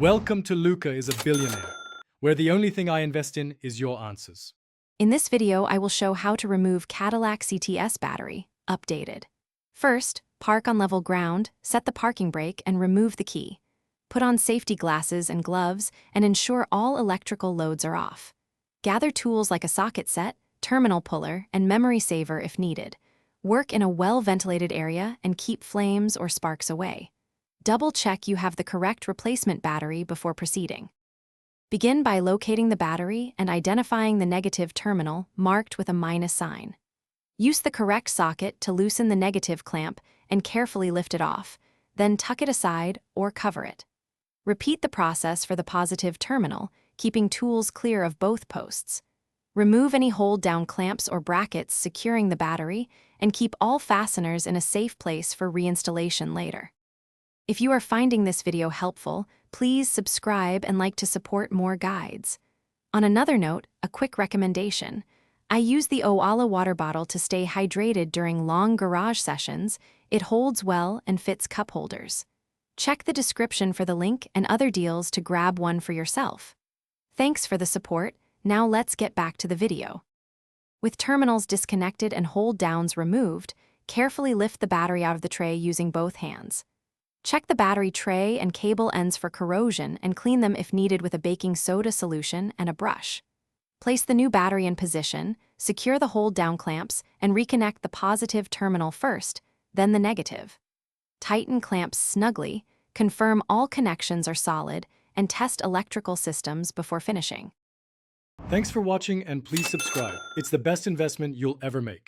Welcome to Luca is a Billionaire, where the only thing I invest in is your answers. In this video, I will show how to remove Cadillac CTS battery, updated. First, park on level ground, set the parking brake, and remove the key. Put on safety glasses and gloves, and ensure all electrical loads are off. Gather tools like a socket set, terminal puller, and memory saver if needed. Work in a well-ventilated area and keep flames or sparks away. Double-check you have the correct replacement battery before proceeding. Begin by locating the battery and identifying the negative terminal marked with a minus sign. Use the correct socket to loosen the negative clamp and carefully lift it off, then tuck it aside or cover it. Repeat the process for the positive terminal, keeping tools clear of both posts. Remove any hold-down clamps or brackets securing the battery and keep all fasteners in a safe place for reinstallation later. If you are finding this video helpful, please subscribe and like to support more guides. On another note, a quick recommendation. I use the Oala water bottle to stay hydrated during long garage sessions. It holds well and fits cup holders. Check the description for the link and other deals to grab one for yourself. Thanks for the support. Now let's get back to the video. With terminals disconnected and hold-downs removed, carefully lift the battery out of the tray using both hands. Check the battery tray and cable ends for corrosion and clean them if needed with a baking soda solution and a brush. Place the new battery in position, secure the hold-down clamps, and reconnect the positive terminal first, then the negative. Tighten clamps snugly, confirm all connections are solid, and test electrical systems before finishing. Thanks for watching and please subscribe. It's the best investment you'll ever make.